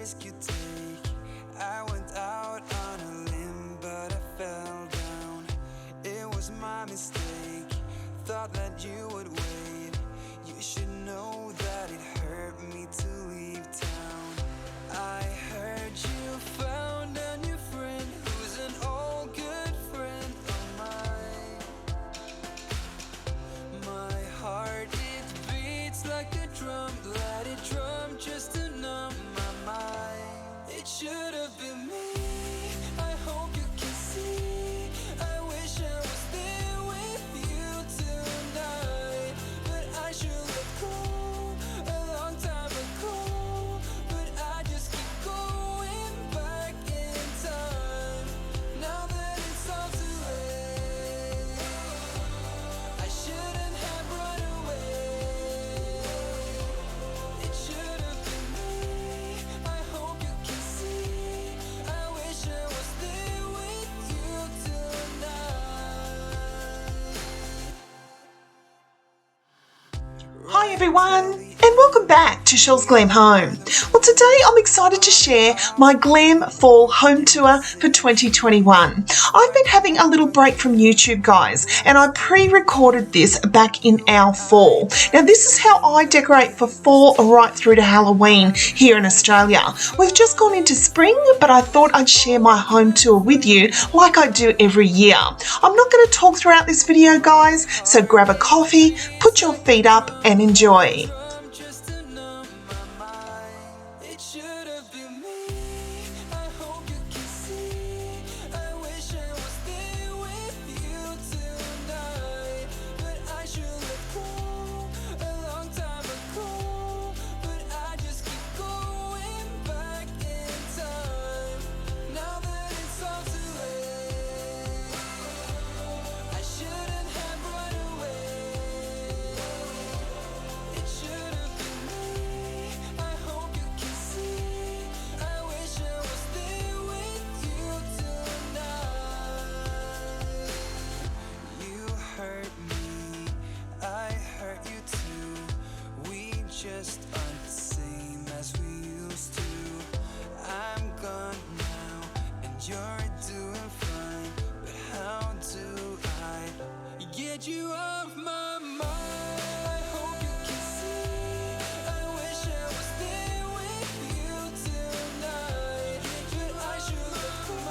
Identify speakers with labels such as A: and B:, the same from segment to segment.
A: risk you take. I went out on a limb, but I fell down. It was my mistake. Thought that you would wait. You should know that it hurt me to leave town. I heard you found a new friend who's an old good friend of mine. My heart, it beats like a drum. Let it drum just to numb my mind. It should have been me. I hope you can see. I wish I was there with you tonight, but I should let go a long time ago. But I just keep going back in time. Now that it's all too late, I shouldn't have run away. It should have been me. I hope you can see. I wish I was there with you tonight.
B: Hi everyone, and welcome back to Chelle's Glam Home. Well, today I'm excited to share my Glam Fall Home Tour for 2021. I've been having a little break from YouTube, guys, and I pre-recorded this back in our fall. Now, this is how I decorate for fall right through to Halloween here in Australia. We've just gone into spring, but I thought I'd share my home tour with you like I do every year. I'm not going to talk throughout this video, guys, so grab a coffee, put your feet up and enjoy.
A: Just to numb my mind. It should have been me. I hope you can see. I wish I was there with you tonight, but I should let go a long time ago. But I just keep going back in time. Now that it's all too late, I shouldn't have run away. It should have been me. I hope you can see. I wish I was there with you tonight. You hurt me, I hurt you too. We just aren't the same as we used to. I'm gone now, and you're doing fine. But how do I get you off my mind? I hope you can see. I wish I was there with you tonight, but I should have come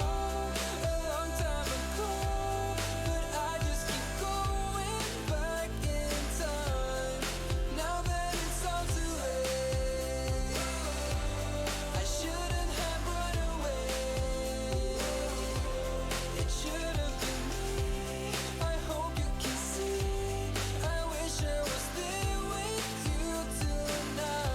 A: a long time ago. But I just keep going back in time. Now that it's all too late, I shouldn't have run away. It should have been me. I hope you can see. I wish I was there with you tonight.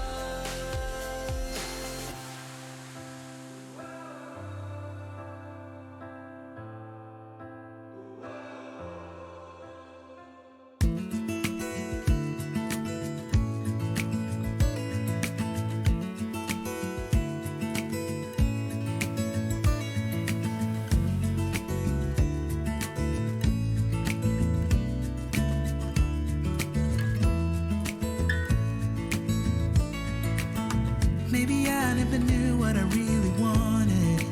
A: Maybe I never knew what I really wanted,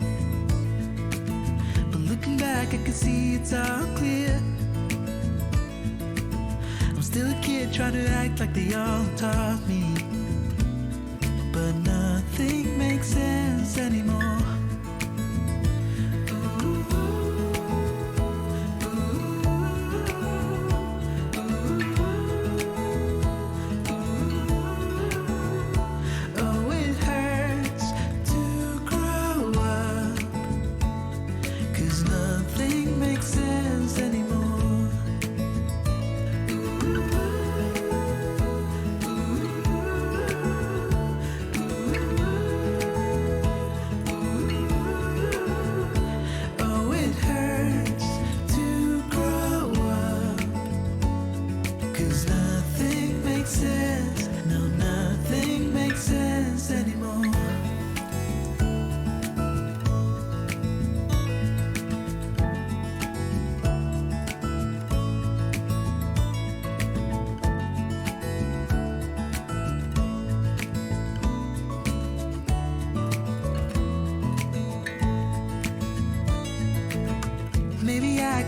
A: but looking back I can see it's all clear. I'm still a kid trying to act like they all taught me, but nothing makes sense anymore. Oh, it hurts to grow up, 'cause nothing makes sense anymore.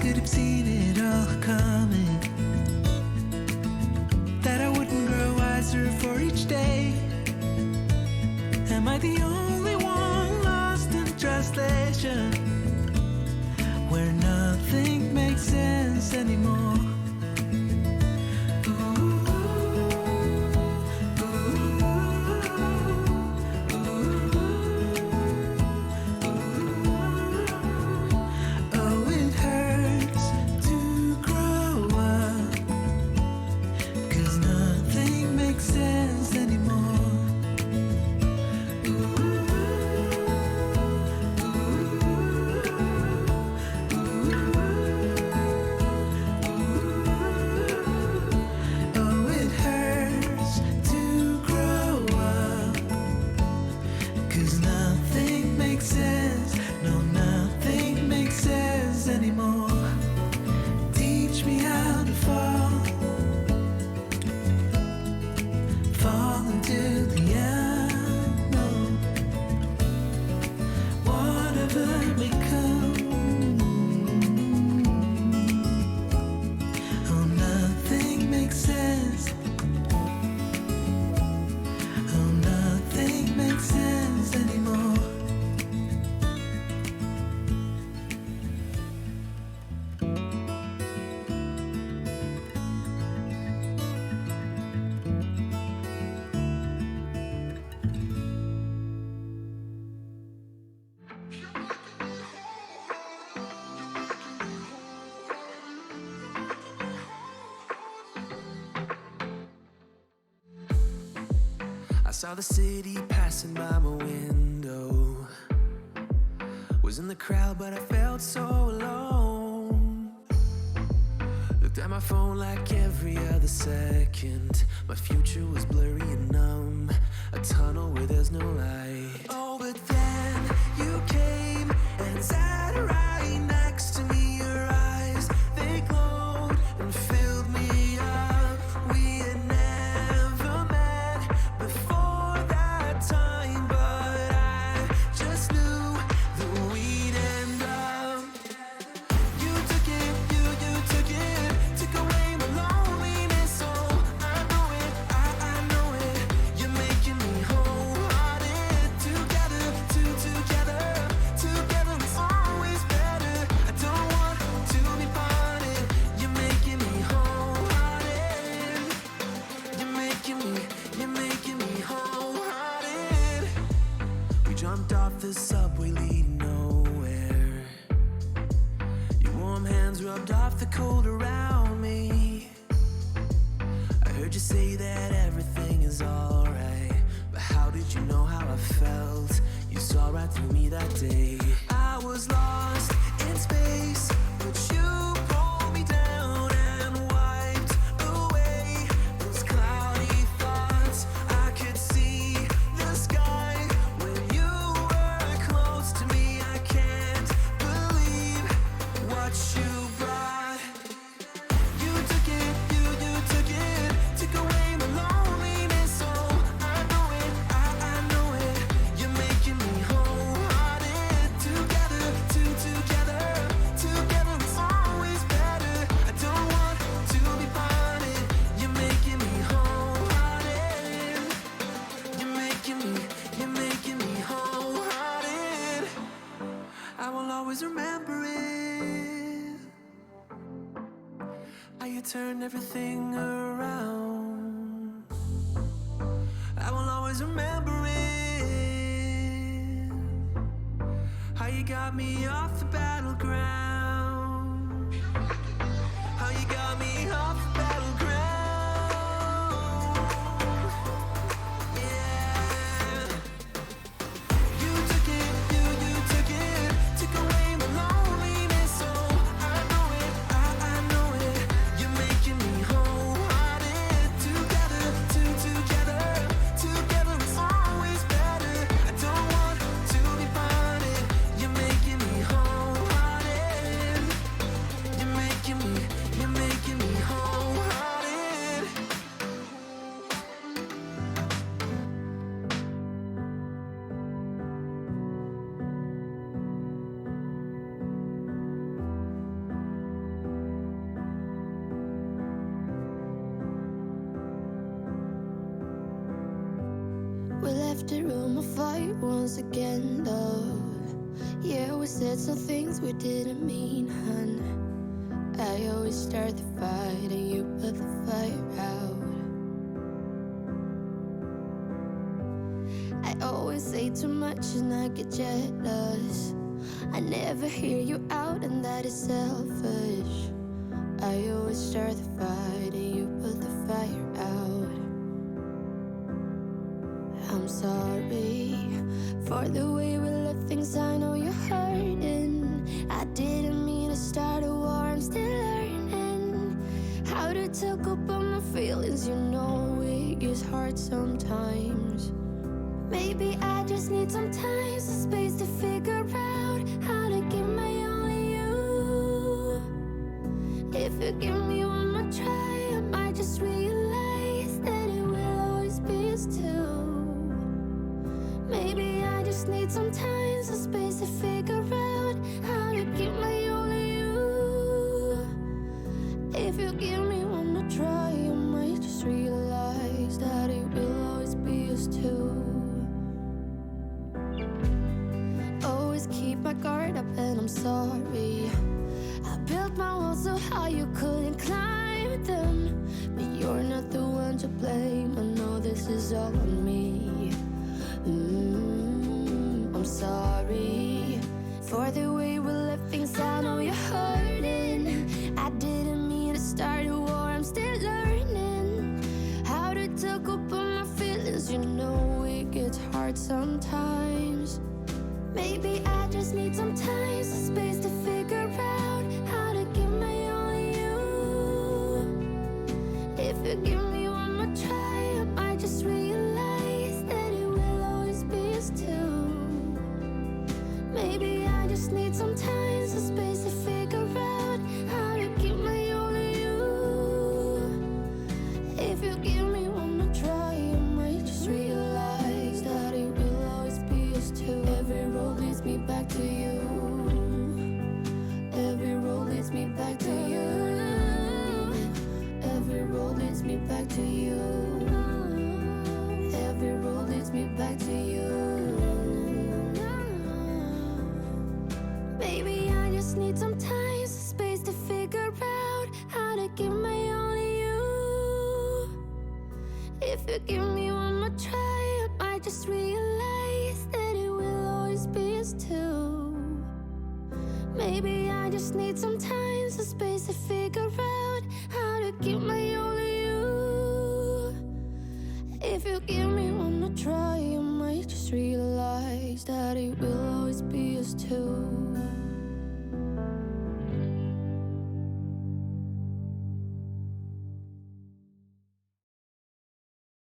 A: could have seen it all coming, that I wouldn't grow wiser for each day. Am I the only one lost in translation, where nothing makes sense anymore? I saw the city passing by my window. Was in the crowd, but I felt so alone. Looked at my phone like every other second. My future was blurry and numb, a tunnel where there's no light. Oh, but then you came and sat right next to me. Your eyes, they glowed and filled me up. We had never met before that time, but I just knew that we'd end up. You took it, you took it, took away my loneliness. So I know it, I know it. You're making me wholehearted. Together, together is always better. I don't want to be parted. You're making me wholehearted. You're making me wholehearted. We jumped off the subway leading nowhere. Your warm hands rubbed off the cold around me. I heard you say that everything is alright, but how did you know how I felt? You saw right through me that day. I was lost in space, but you pulled me down and wiped away those cloudy thoughts. I could see the sky when you were close to me. I can't believe what you brought. You took it, you took it, took away my loneliness. So I know it, I know it. You're making me wholehearted. Together, together is always better. I don't want to be parted. You're making me wholehearted. You're making me wholehearted. I will always remember it, how you turned everything around. I will always remember it, how you got me off the battleground. How you got me off the battleground. Yeah. You took it, you took it, took away my loneliness. So I know it, I know it. You're making me wholehearted. Together, together is always better. I don't want to be parted. You're making me wholehearted.
C: my fight once again, love. Yeah, we said some things we didn't mean, hun. I always start the fight and you put the fire out. I always say too much and I get jealous. I never hear you out and that is selfish. I always start the fight and you put the fire out. I'm sorry for the way we left things, I know you're hurting. I didn't mean to start a war, I'm still learning how to talk about my feelings. You know it gets hard sometimes. Maybe I just need some time, some space to figure out how to give my all to you. If you give me one more try, I might just realize that it will always be us two. Maybe I just need some time, some space to figure out how to give my all to you. If you give me one more try, I might just realize that it will always be us two. Always keep my guard up and I'm sorry. I built my walls so high you couldn't climb them. But you're not the one to blame, I know this is all on me. I'm sorry for the way we left things, I know you're hurting. I didn't mean to start a war, I'm still learning how to talk about my feelings. You know it gets hard sometimes. Maybe I just need some time, some space to figure out how to give my all to you. If you give me one more try, I might just realize that it will always be us two. Maybe I just need some time, some space to figure out how to give my all to you. If you give me one more try, I might just realize that it will always be us two. Every road leads me back to you. Every road leads me back to you. Every road leads me back to you. Every road leads me back to you. Maybe I just need some time, some space to figure out how to give my all to you. If you give me one more try, I might just realize that it will always be us two. Maybe I just need some time, some space to figure out how to give my all to you. If you give me one more try, I might just realize that it will always be us two.